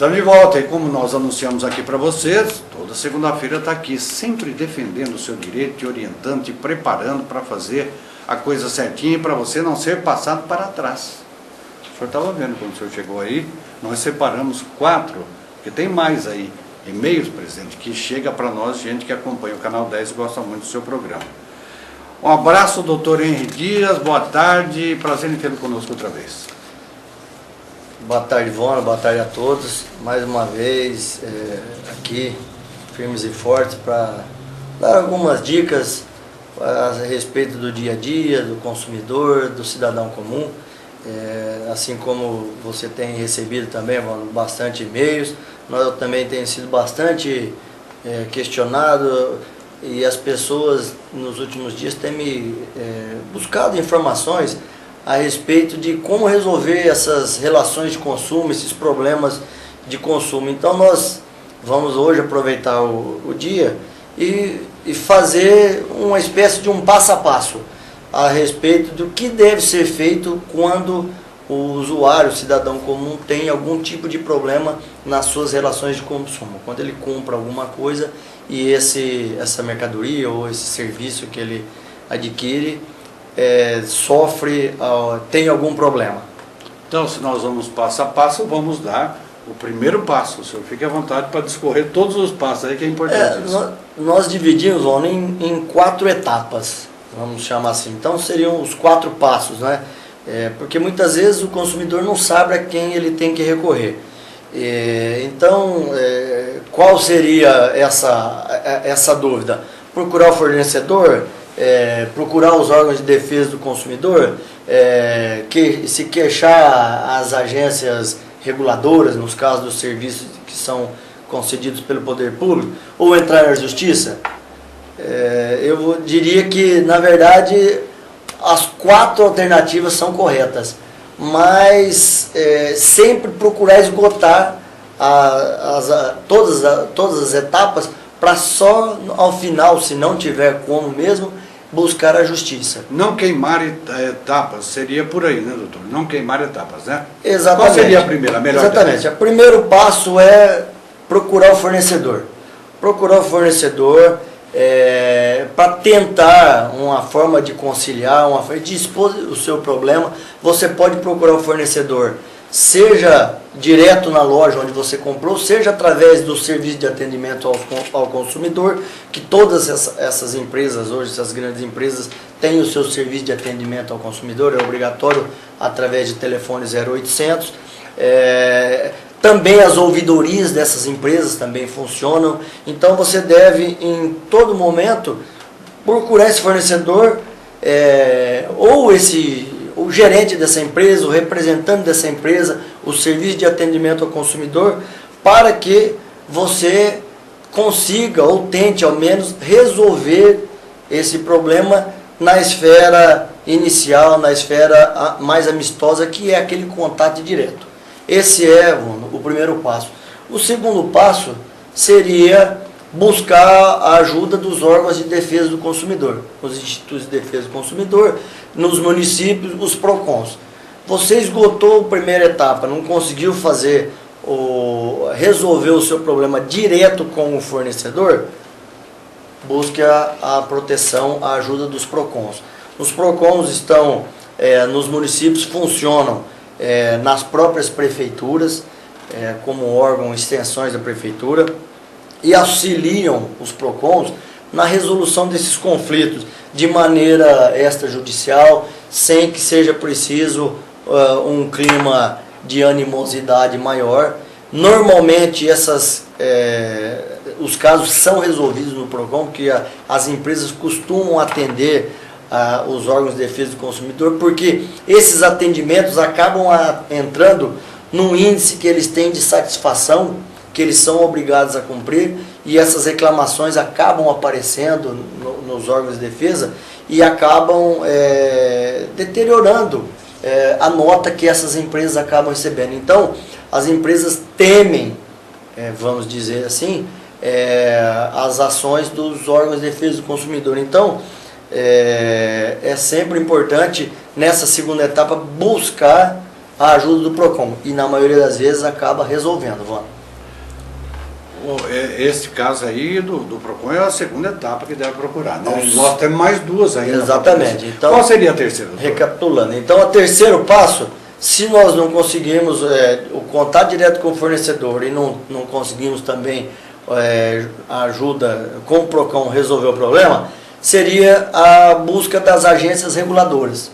Estamos de volta e como nós anunciamos aqui para vocês, toda segunda-feira está aqui, sempre defendendo o seu direito, te orientando, te preparando para fazer a coisa certinha para você não ser passado para trás. O senhor estava vendo quando o senhor chegou aí, nós separamos 4, porque tem mais aí, e-mails, presidente, que chega para nós, gente que acompanha o Canal 10 e gosta muito do seu programa. Um abraço, doutor Henry Dias, boa tarde, prazer em tê-lo conosco outra vez. Boa tarde, Ivona, boa tarde a todos. Mais uma vez aqui, firmes e fortes, para dar algumas dicas a respeito do dia a dia, do consumidor, do cidadão comum. Assim como você tem recebido também, Ivona, bastante e-mails, nós também temos sido bastante questionado e as pessoas nos últimos dias têm me buscado informações a respeito de como resolver essas relações de consumo, esses problemas de consumo. Então nós vamos hoje aproveitar o dia e fazer uma espécie de um passo a passo a respeito do que deve ser feito quando o usuário, o cidadão comum, tem algum tipo de problema nas suas relações de consumo. Quando ele compra alguma coisa e essa mercadoria ou esse serviço que ele adquire tem algum problema. Então, se nós vamos passo a passo, vamos dar o primeiro passo. O senhor fique à vontade para discorrer todos os passos aí, que é importante. Nós dividimos em 4 etapas, vamos chamar assim. Então, seriam os 4 passos, né? Porque muitas vezes o consumidor não sabe a quem ele tem que recorrer. Então, qual seria essa dúvida? Procurar o fornecedor? Procurar os órgãos de defesa do consumidor, se queixar às agências reguladoras, nos casos dos serviços que são concedidos pelo poder público, ou entrar na justiça? Eu diria que, na verdade, as 4 alternativas são corretas, mas sempre procurar esgotar todas as etapas, para só ao final, se não tiver como mesmo, buscar a justiça. Não queimar etapas, seria por aí, né, doutor? Não queimar etapas, né? Exatamente. Qual seria a primeira, a melhor? Exatamente. O primeiro passo é procurar o fornecedor. Procurar o fornecedor para tentar uma forma de conciliar, uma forma de expor o seu problema. Você pode procurar o fornecedor, seja direto na loja onde você comprou, seja através do serviço de atendimento ao consumidor, que todas essas empresas hoje, essas grandes empresas, têm o seu serviço de atendimento ao consumidor, é obrigatório através de telefone 0800. Também as ouvidorias dessas empresas também funcionam, então você deve em todo momento procurar esse fornecedor ou o gerente dessa empresa, o representante dessa empresa, o serviço de atendimento ao consumidor, para que você consiga ou tente ao menos resolver esse problema na esfera inicial, na esfera mais amistosa, que é aquele contato direto. Esse é o primeiro passo. O segundo passo seria buscar a ajuda dos órgãos de defesa do consumidor, os institutos de defesa do consumidor, nos municípios, os PROCONs. Você esgotou a primeira etapa, não conseguiu resolver o seu problema direto com o fornecedor, busque a proteção, a ajuda dos PROCONs. Os PROCONs estão nos municípios, funcionam nas próprias prefeituras, como órgão, extensões da prefeitura, e auxiliam os PROCONs na resolução desses conflitos de maneira extrajudicial, sem que seja preciso um clima de animosidade maior. Normalmente os casos são resolvidos no PROCON, porque as empresas costumam atender os órgãos de defesa do consumidor, porque esses atendimentos acabam entrando num índice que eles têm de satisfação, que eles são obrigados a cumprir, e essas reclamações acabam aparecendo nos órgãos de defesa e acabam deteriorando a nota que essas empresas acabam recebendo. Então, as empresas temem, vamos dizer assim, as ações dos órgãos de defesa do consumidor. Então, é sempre importante, nessa segunda etapa, buscar a ajuda do PROCON. E na maioria das vezes acaba resolvendo, Vânia. Esse caso aí do PROCON é a segunda etapa que deve procurar, né? Nós temos mais duas ainda. Exatamente. Então, qual seria a terceira, doutor? Recapitulando. Então, o terceiro passo, se nós não conseguirmos o contato direto com o fornecedor e não conseguimos também ajuda com o PROCON resolver o problema, seria a busca das agências reguladoras.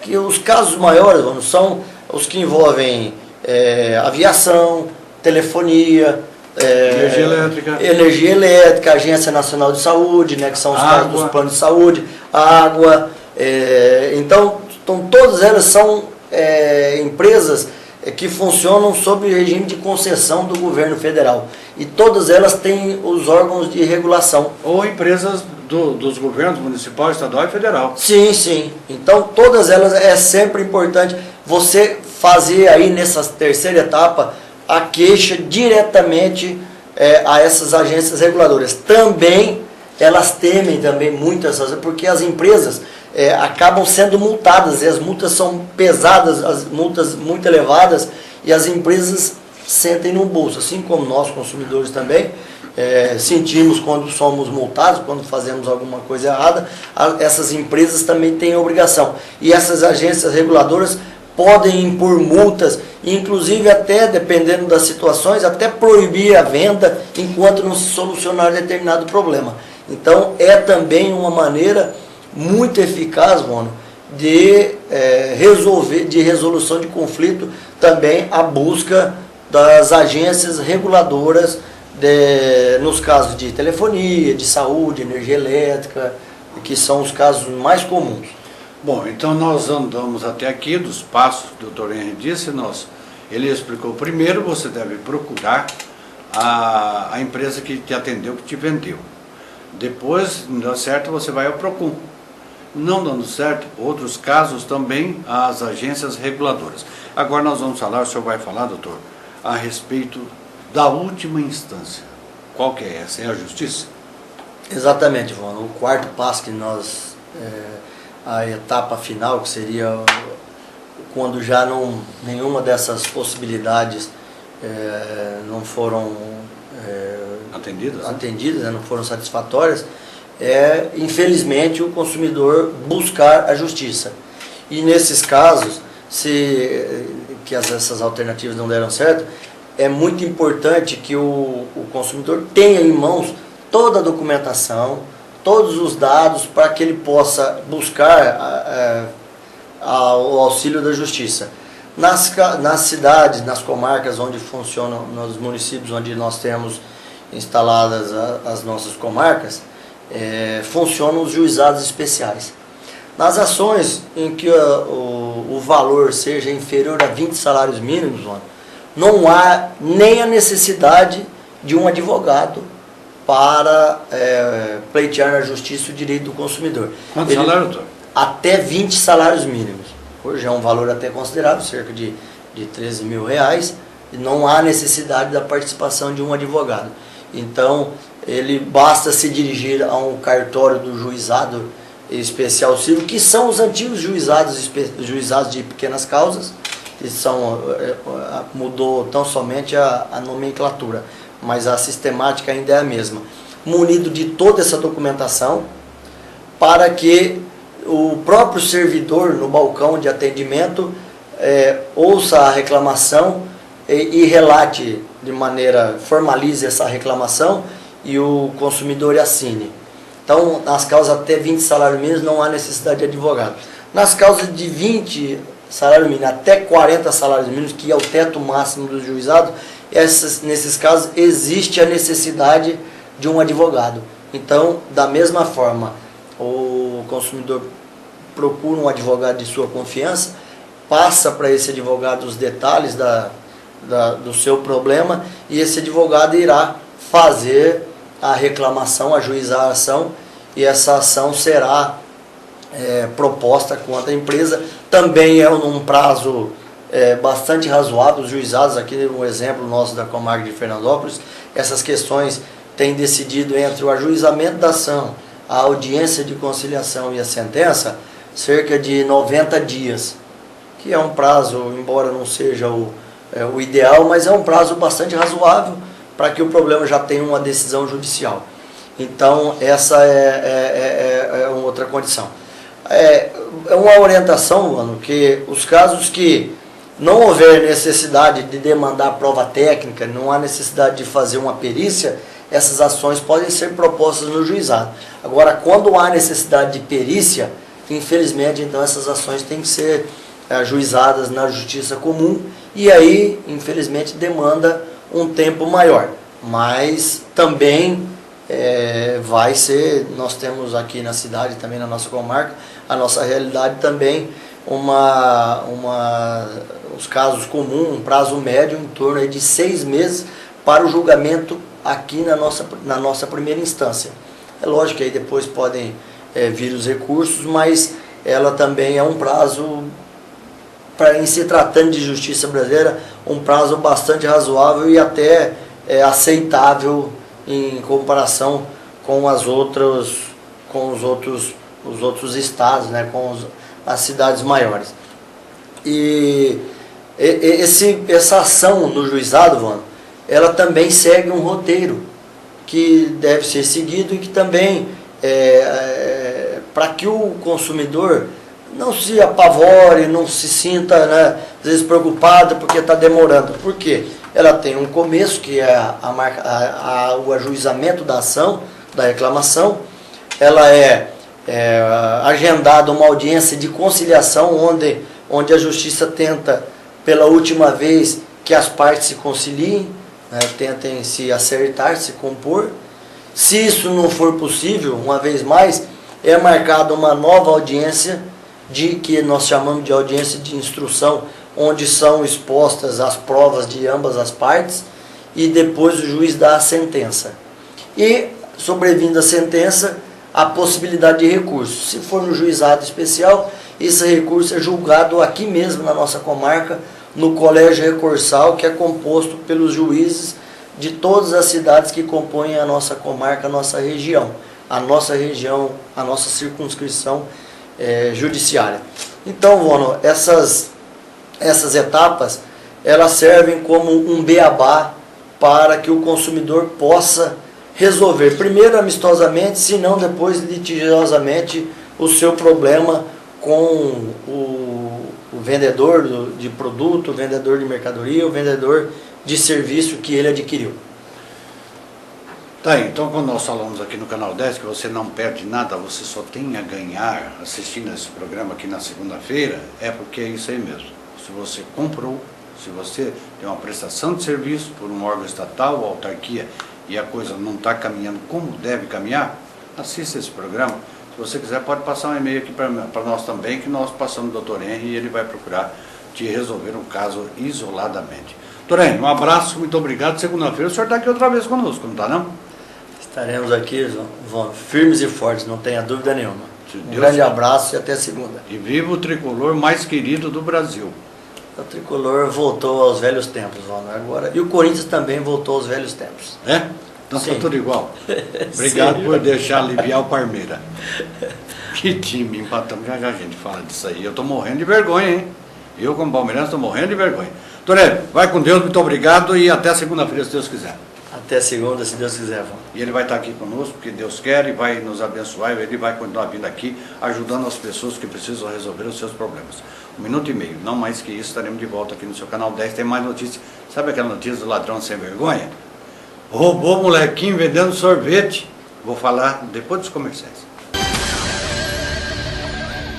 Que os casos maiores, Vânia, são os que envolvem aviação, telefonia, energia elétrica, Agência Nacional de Saúde, né, que são os casos dos planos de saúde, água. Então, todas elas são empresas que funcionam sob o regime de concessão do governo federal. E todas elas têm os órgãos de regulação. Ou empresas dos governos municipal, estadual e federal. Sim, sim. Então, todas elas é sempre importante você fazer aí nessa terceira etapa a queixa diretamente a essas agências reguladoras. Também, elas temem também muitas, porque as empresas acabam sendo multadas, e as multas são pesadas, as multas muito elevadas, e as empresas sentem no bolso, assim como nós, consumidores também, sentimos quando somos multados, quando fazemos alguma coisa errada, essas empresas também têm obrigação. E essas agências reguladoras podem impor multas, inclusive até, dependendo das situações, até proibir a venda enquanto não se solucionar determinado problema. Então, é também uma maneira muito eficaz, Vânia, de resolução de conflito, também a busca das agências reguladoras nos casos de telefonia, de saúde, energia elétrica, que são os casos mais comuns. Bom, então nós andamos até aqui dos passos que o doutor Henry disse. Ele explicou: primeiro você deve procurar a empresa que te atendeu, que te vendeu. Depois, não deu certo, você vai ao PROCON. Não dando certo, outros casos também, as agências reguladoras. Agora nós vamos falar, o senhor vai falar, doutor, a respeito da última instância. Qual que é essa? É a justiça? Exatamente, Vânia. O quarto passo que nós... a etapa final, que seria quando já nenhuma dessas possibilidades não foram atendidas, não foram satisfatórias, infelizmente, o consumidor buscar a justiça. E nesses casos, que essas alternativas não deram certo, é muito importante que o consumidor tenha em mãos toda a documentação, todos os dados, para que ele possa buscar o auxílio da justiça. Nas cidades, nas comarcas onde funcionam, nos municípios onde nós temos instaladas as nossas comarcas, funcionam os juizados especiais. Nas ações em que o valor seja inferior a 20 salários mínimos, não há nem a necessidade de um advogado para pleitear na justiça o direito do consumidor. Quanto salário, doutor? Até 20 salários mínimos. Hoje é um valor até considerável, cerca de 13 mil reais, e não há necessidade da participação de um advogado. Então, ele basta se dirigir a um cartório do juizado especial civil, que são os antigos juizados de pequenas causas, que mudou tão somente a nomenclatura, mas a sistemática ainda é a mesma. Munido de toda essa documentação, para que o próprio servidor no balcão de atendimento ouça a reclamação e relate de maneira, formalize essa reclamação e o consumidor assine. Então, nas causas até 20 salários mínimos não há necessidade de advogado. Nas causas de 20 salários mínimos até 40 salários mínimos, que é o teto máximo do juizado, nesses casos existe a necessidade de um advogado. Então, da mesma forma, o consumidor procura um advogado de sua confiança, passa para esse advogado os detalhes do seu problema, e esse advogado irá fazer a reclamação, ajuizar a ação, e essa ação será proposta contra a empresa. Também é num prazo bastante razoável. Os juizados, aqui um exemplo nosso da comarca de Fernandópolis, essas questões têm decidido entre o ajuizamento da ação, a audiência de conciliação e a sentença, cerca de 90 dias, que é um prazo, embora não seja o ideal, mas é um prazo bastante razoável para que o problema já tenha uma decisão judicial. Então, essa é uma outra condição. É uma orientação, mano, que os casos que não houver necessidade de demandar prova técnica, não há necessidade de fazer uma perícia, essas ações podem ser propostas no juizado. Agora, quando há necessidade de perícia, infelizmente, então essas ações têm que ser ajuizadas na justiça comum e aí, infelizmente, demanda um tempo maior. Mas também vai ser, nós temos aqui na cidade, também na nossa comarca, a nossa realidade também, os casos comuns, um prazo médio em torno aí de 6 meses para o julgamento aqui na nossa primeira instância. É lógico que aí depois podem vir os recursos, mas ela também é um prazo, em se tratando de justiça brasileira, um prazo bastante razoável e até aceitável em comparação com os outros estados, né, com as cidades maiores. E essa ação no juizado, Vano, ela também segue um roteiro que deve ser seguido e que também, para que o consumidor não se apavore, não se sinta, né, às vezes preocupado porque está demorando. Por quê? Ela tem um começo, que é o ajuizamento da ação, da reclamação. Ela agendada uma audiência de conciliação, onde a justiça tenta, pela última vez, que as partes se conciliem, né, tentem se acertar, se compor. Se isso não for possível, uma vez mais, é marcada uma nova audiência, que nós chamamos de audiência de instrução, onde são expostas as provas de ambas as partes, e depois o juiz dá a sentença. E, sobrevindo a sentença, a possibilidade de recurso. Se for no juizado especial, esse recurso é julgado aqui mesmo na nossa comarca, no colégio recursal, que é composto pelos juízes de todas as cidades que compõem a nossa comarca, a nossa região, a nossa circunscrição judiciária. Então, Vono, essas etapas, elas servem como um beabá para que o consumidor possa resolver, primeiro amistosamente, se não depois litigiosamente, o seu problema com o vendedor de produto, o vendedor de mercadoria, o vendedor de serviço que ele adquiriu. Tá aí, então quando nós falamos aqui no Canal 10 que você não perde nada, você só tem a ganhar assistindo esse programa aqui na segunda-feira, é porque é isso aí mesmo. Se você comprou, se você tem uma prestação de serviço por um órgão estatal ou autarquia e a coisa não está caminhando como deve caminhar, assista esse programa. Se você quiser, pode passar um e-mail aqui para nós também, que nós passamos o Dr. Henry e ele vai procurar te resolver um caso isoladamente. Dr. Henry, um abraço, muito obrigado. Segunda-feira o senhor está aqui outra vez conosco, não está não? Estaremos aqui, João, firmes e fortes, não tenha dúvida nenhuma. Um grande abraço e até segunda. E viva o tricolor mais querido do Brasil. O tricolor voltou aos velhos tempos, João, agora. E o Corinthians também voltou aos velhos tempos. É? Então está tudo igual. Obrigado por deixar aliviar o Parmeira. Que time, empatamos. Já a gente fala disso aí. Eu estou morrendo de vergonha, hein? Eu, como palmeirense, estou morrendo de vergonha. Toré, vai com Deus, muito obrigado e até segunda-feira, se Deus quiser. Até segunda, se Deus quiser, João. E ele vai estar aqui conosco, porque Deus quer e vai nos abençoar. E ele vai continuar vindo aqui, ajudando as pessoas que precisam resolver os seus problemas. 1 minuto e meio, não mais que isso, estaremos de volta aqui no seu canal 10. Tem mais notícias. Sabe aquela notícia do ladrão sem vergonha? Roubou molequinho vendendo sorvete. Vou falar depois dos comerciais.